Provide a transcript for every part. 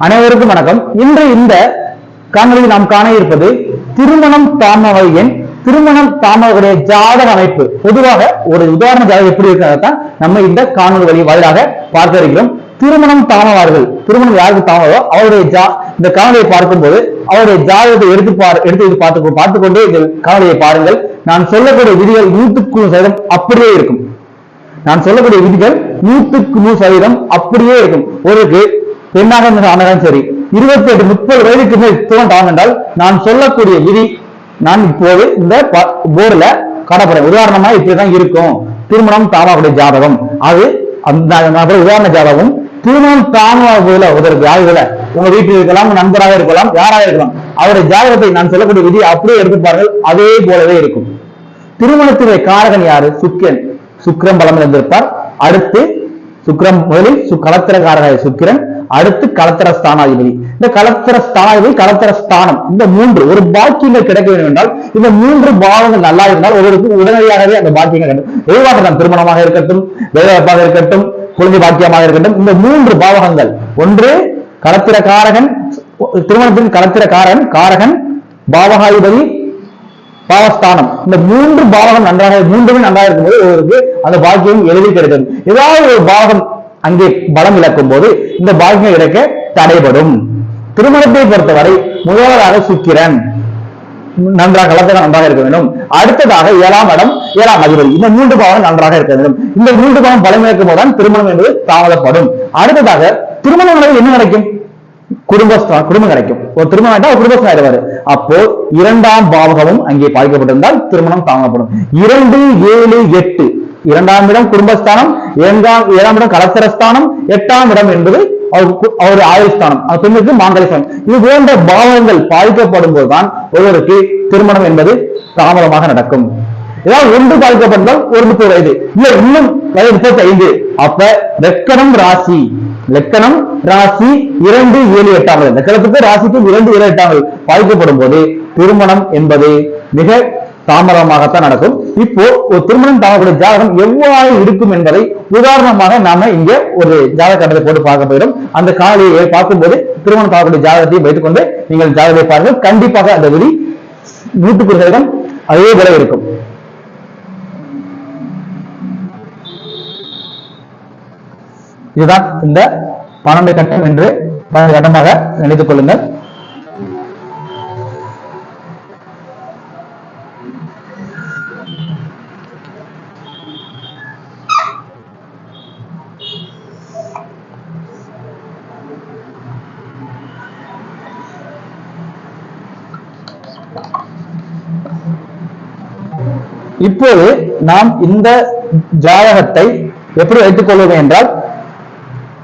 அனைவருக்கும் வணக்கம். இன்று இந்த காணொலியில் நாம் காண இருப்பது திருமணம் தாமரையின் திருமணம் தாமரையுடைய ஜாதக அமைப்பு. பொதுவாக ஒரு உதாரண ஜாதகம் எப்படி இருக்கிறதான் நம்ம இந்த காணொலி வாயிலாக பார்க்க இருக்கிறோம். திருமணம் தாமவார்கள், திருமணம் யாருக்கு தாமதோ அவருடைய இந்த காணொலியை பார்க்கும்போது அவருடைய ஜாதகத்தை எடுத்து பார்த்துக்கொண்டே இந்த காணொலியை பாருங்கள். நான் சொல்லக்கூடிய விதிகள் 100% அப்படியே இருக்கும். நான் சொல்லக்கூடிய விதிகள் 100% அப்படியே இருக்கும். ஒரு பெண்ணாக இருந்தாலும் சரி, 28-30 வயதுக்கு மேல் திருமணம் என்றால் நான் சொல்லக்கூடிய விதி நான் இப்போது இந்த போர்டுல காணப்படுறேன். உதாரணமா இப்படிதான் இருக்கும் திருமணம் தாமாவுடைய ஜாதகம். அது அந்த உதாரண ஜாதகம் திருமணம் தாமாவுல ஒரு ஜாதகத்துல உங்க வீட்டில் இருக்கலாம், நண்பராக இருக்கலாம், யாராக இருக்கலாம், அவருடைய ஜாதகத்தை நான் சொல்லக்கூடிய விதி அப்படியே எடுத்துப்பார்கள். அதே போலவே இருக்கும். திருமணத்துடைய காரகன் யாரு? சுக்கிரன். சுக்கிரன் பலம் இருந்திருப்பார். அடுத்து சுக்கிரன் முதலில் கலத்திரக்காரக சுக்கிரன், அடுத்து கலத்திர ஸ்தானாதிபதி. இந்த கலத்திர ஸ்தானாதிபதி, கலத்திர ஸ்தானம், இந்த மூன்று ஒரு பாக்கியங்கள் கிடைக்க வேண்டும் என்றால் இந்த மூன்று பாவங்கள் நல்லா இருந்தால் ஒருவருக்கு உடனடியாகவே அந்த பாக்கியங்கள் வேண்டும். எதிர்பார்க்கலாம், திருமணமாக இருக்கட்டும், வேலைவாய்ப்பாக இருக்கட்டும், குழந்தை பாக்கியமாக இருக்கட்டும், இந்த மூன்று பாவகங்கள், ஒன்று கலத்திர காரகன், திருமணத்தின் கலத்திர காரகன், பாவகாதிபதி, பாவஸ்தானம், இந்த மூன்று பாவகம் மூன்றுமே நன்றாக இருக்கும்போது ஒருவருக்கு அந்த பாக்கியம் எளிதில் கிடைக்கும். ஏதாவது ஒரு பாவகம் அங்கே பலம் இழக்கும் போது இந்த பாக்கியம் கிடைக்க தடைபடும். திருமணத்தை பொறுத்தவரை முதலாவதாக சுக்கிரன் நன்றாக நன்றாக இருக்க வேண்டும். அடுத்ததாக 7ஆம் இடம், 7ஆம் அதிபதி, இந்த மூன்று பாவம் நன்றாக இருக்க வேண்டும். இந்த மூன்று பாவம் பலம் இழக்கும் போதுதான் திருமணம் என்பது தாமதப்படும். அடுத்ததாக திருமணம் என்ன கிடைக்கும்? குடும்பம் கிடைக்கும். ஒரு திருமணம் ஒரு குடும்பஸ்தன் ஆயிடுவாரு. அப்போ 2ஆம் பாவகமும் அங்கே பாதிக்கப்பட்டிருந்தால் திருமணம் தாமதப்படும். 2, 7, 8, 2ஆம் இடம் குடும்பஸ்தானம், 7ஆம் இடம் கலத்திரஸ்தானம், 8ஆம் இடம் என்பது அவர் ஆயுள்ஸ்தானம், பெண்ணுக்கு மாங்கல்யம். இது போன்ற பாவங்கள் பாதிக்கப்படும் போதுதான் ஒருவருக்கு திருமணம் என்பது தாமதமாக நடக்கும். ஏதாவது ஒன்று பாதிக்கப்பட்டால் ஒரு 30 வயது, இல்ல இன்னும் 35, அப்ப லக்கணம் ராசி 2, 7, 8ஆம் லக்கணத்துக்கு ராசிக்கு 2, 7, 8ஆம் பாதிக்கப்படும் போது திருமணம் என்பது மிக தாமதமாகத்தான் நடக்கும். இப்போ ஒரு திருமணம் தாமதக்கூடிய ஜாதகம் எவ்வாறு இருக்கும் என்பதை உதாரணமாக நாம இங்க ஒரு ஜாதக கட்டத்தை போட்டு பார்க்க போயிடும். அந்த காலையை பார்க்கும்போது திருமணம் தாமதக்கூடிய ஜாதகத்தையும் வைத்துக்கொண்டு நீங்கள் ஜாதகத்தை பாருங்கள். கண்டிப்பாக அந்த விதி 100% அதே போல இருக்கும். இதுதான் இந்த 12 கட்டம் என்று கட்டமாக நினைத்துக் கொள்ளுங்கள். இப்போது நாம் இந்த ஜாதகத்தை எப்படி வைத்துக் கொள்வது என்றால்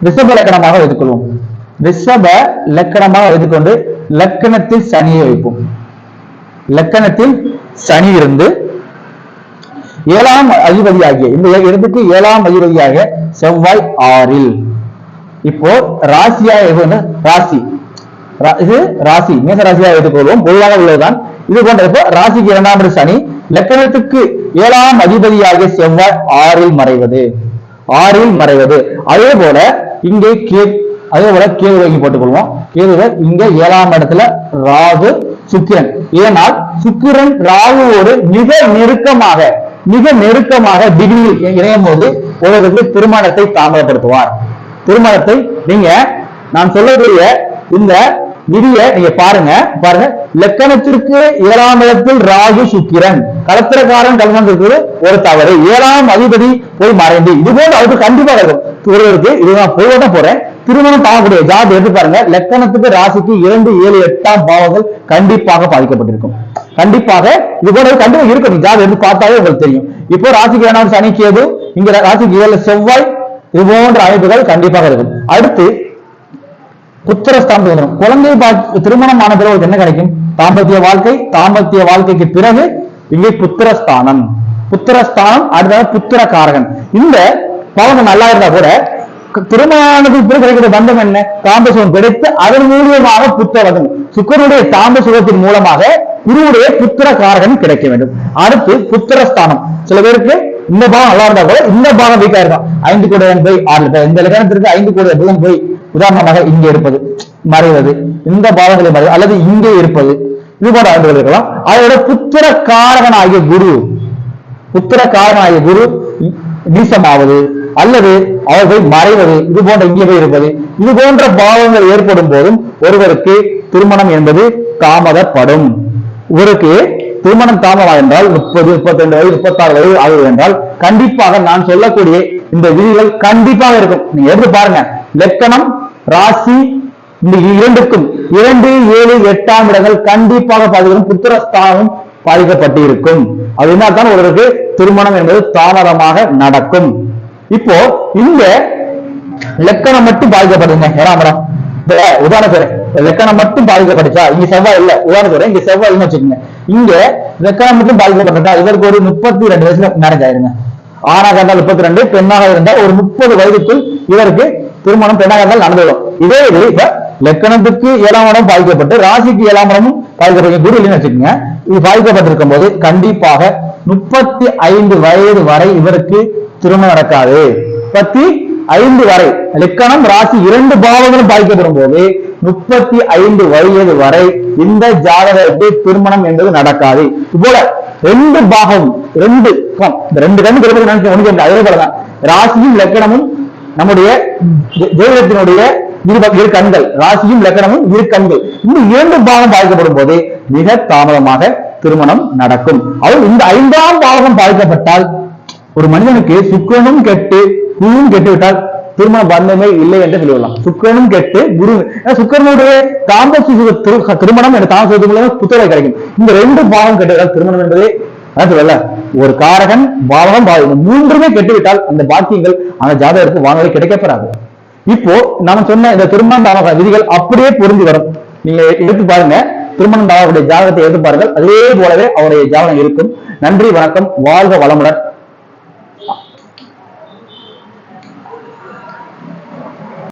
ரிஷப லக்கணமாக வைத்துக் கொள்வோம். ரிஷப லக்கணமாக வைத்துக்கொண்டு லக்கணத்தில் சனியை வைப்போம். லக்கணத்தில் சனி இருந்து 7ஆம் அதிபதியாகிய இந்த இடத்துக்கு 7ஆம் அதிபதியாக செவ்வாய் 6இல். இப்போ ராசியாக இது ராசி மேச ராசியாக வைத்துக் கொள்வோம். பொதுவாக உள்ளதுதான். இது போன்ற இப்போ ராசிக்கு 2ஆம் இடம் சனி, லக்கணத்துக்கு 7ஆம் அதிபதியாகிய செவ்வாய் 6இல் மறைவது. அதே போல இங்கே கேது வாங்கி போட்டுக்கொள்வோம். கேதுவை இங்க 7ஆம் இடத்துல ராகு சுக்கிரன். இதனால் சுக்கிரன் ராகுவோடு மிக நெருக்கமாக டிகிரியில் இணையும் போது ஒருவருக்கு திருமணத்தை தாமதப்படுத்துவார். திருமணத்தை நீங்க நான் சொல்லக்கூடிய இந்த விதியை நீங்க பாருங்க. லக்கணத்திற்கு 7ஆம் இடத்தில் ராகு சுக்கிரன், கலத்திரக்காரன் கலந்திருக்கு ஒரு தவறு, 7ஆம் அதிபதி போய் மறைந்து, இது போல அவருக்கு கண்டிப்பாக இருக்கும். ஒருவருக்கு இதுதான் பொதுவாக போறேன். திருமணம் தாங்கக்கூடிய ஜாதகம் எடுத்து பாருங்க. லக்கணத்துக்கு ராசிக்கு 2, 7, 8ஆம் பாவங்கள் கண்டிப்பாக பாதிக்கப்பட்டிருக்கும். கண்டிப்பாக இது போல கண்டிப்பாக இருக்கும். ஜாதகம் எடுத்து பார்த்தாலே உங்களுக்கு தெரியும். இப்போ ராசிக்கு 7ஆம் சனி கேது, இங்க ராசிக்கு 7 செவ்வாய், இது போன்ற அமைப்புகள் கண்டிப்பாக இருக்கும். அடுத்து புத்திரஸ்தானம் வந்துடும். குழந்தை திருமணம் ஆன பிறகு என்ன கிடைக்கும்? தாம்பத்திய வாழ்க்கைக்கு பிறகு இங்கே புத்திரஸ்தானம், அடுத்தது புத்திரகாரகன். இந்த பாவங்கள் நல்லா இருந்தா கூட திருமணத்துக்கு பிறகு கிடைக்கிற பந்தம் என்ன? தாம்ப சுகம் கிடைத்து அதன் மூலியமாக புத்திரவதம், சுக்கரனுடைய தாம்ப சுகத்தின் மூலமாக குருவுடைய புத்திரகாரகன் கிடைக்க வேண்டும். அடுத்து புத்திரஸ்தானம். சில பேருக்கு இந்த பாகம் நல்லா இருந்தா கூட இந்த பாகம் வீக்கா இருக்கும். 5 கோடி போய் 6 இந்த லக்கணத்திற்கு 5 கோடி புதன் போய் உதாரணமாக இங்கே இருப்பது மறைவது, இந்த பாவங்களை மறைவது, அல்லது இங்கே இருப்பது, இது போன்ற அமைப்புகள் இருக்கலாம். அதோட புத்திர காரகனாகிய குரு நீசமாவது அல்லது அவர்கள் மறைவது, இது போன்ற இங்கே போய் இருப்பது, இது போன்ற பாவங்கள் ஏற்படும் போதும் ஒருவருக்கு திருமணம் என்பது தாமதப்படும். இவருக்கு திருமணம் தாமதம் என்றால் 30, 32 வயது, 36 வயது ஆகுது என்றால் கண்டிப்பாக நான் சொல்லக்கூடிய இந்த விதிகள் கண்டிப்பாக இருக்கும். நீங்க எடுத்து பாருங்க, லக்கணம் ராசி இந்த இரண்டுக்கும் 2, 7, 8ஆம் இடங்கள் கண்டிப்பாக பாதிக்கும், புத்திரஸ்தானம் பாதிக்கப்பட்டு இருக்கும். அப்படின்னா தான் ஒருவருக்கு திருமணம் என்பது தாமதமாக நடக்கும். இப்போ இந்த லக்கணம் மட்டும் பாதிக்கப்படுங்க. ஏறாமடம் உதாரணத்துக்கு லக்கணம் மட்டும் பாதிக்கப்பட்டுச்சா, இங்க செவ்வாய் இல்ல, உதாரணத்துக்கு இங்க செவ்வாய் இல்லைன்னு வச்சுக்கோங்க, இங்க லக்கணம் மட்டும் பாதிக்கப்பட்டா இவருக்கு ஒரு 32 வயசுல மேரேஜ் ஆயிருங்க. ஆணாக இருந்தால் 32, பெண்ணாக இருந்தால் ஒரு 30 வயதுக்குள் இவருக்கு திருமணம் பெண்ணாக இருந்தால் நடந்துவிடும். இதே இது இப்ப லக்கணத்துக்கு 7ஆம் இடம் பாதிக்கப்பட்டு ராசிக்கு 7ஆம் இடமும் பாதிக்கப்பட்ட குரு இல்லைன்னு வச்சுக்கோங்க, இது பாதிக்கப்பட்டிருக்கும் போது கண்டிப்பாக 35 வயது வரை இவருக்கு திருமணம் நடக்காது. 35 வரை லக்கணம் ராசி 2 பாவங்களும் பாதிக்கப்படும் போது 35 வயது வரை இந்த ஜாதகத்தை திருமணம் என்பது நடக்காது. இதுபோல 2 பாகம் 2 கண்ணு நினைச்சு அதே போலதான் ராசியும் லக்கணமும் நம்முடைய ஜோதிடத்தினுடைய இரு கண்கள், ராசியும் லக்கணமும் இரு கண்கள், இந்த 2 பாகம் பாதிக்கப்படும் போது மிக தாமதமாக திருமணம் நடக்கும். அதுவும் இந்த 5ஆம் பாகம் பாதிக்கப்பட்டால் ஒரு மனிதனுக்கு சுக்கிரனும் கெட்டு குருவும் கெட்டு விட்டால் திருமண பந்தமே இல்லை என்று சொல்லலாம். சுக்கிரனும் கெட்டு குரு, சுக்கிரனுடைய தாம்பசிய திருமணம் என்ற தாமசத்து மூலம் புத்திரை கிடைக்கும். இந்த 2 பாவம் கெட்டுவிட்டால் திருமணம் என்பதே சொல்லல, ஒரு காரகன் பாவகம் பாவம் 3மே கெட்டுவிட்டால் அந்த பாக்கியங்கள் அந்த ஜாதகருக்கு வாங்கவே கிடைக்கப்படாது. இப்போ நாம சொன்ன இந்த திருமணம் தாமக விதிகள் அப்படியே பொருந்தி வரும். நீங்க எடுத்து பாருங்க, திருமணம் தாமகத்துடைய ஜாதகத்தை எடுத்து பாருங்கள், அதே போலவே அவருடைய ஜாதகம் இருக்கும். நன்றி, வணக்கம், வாழ்க வளமுடன்.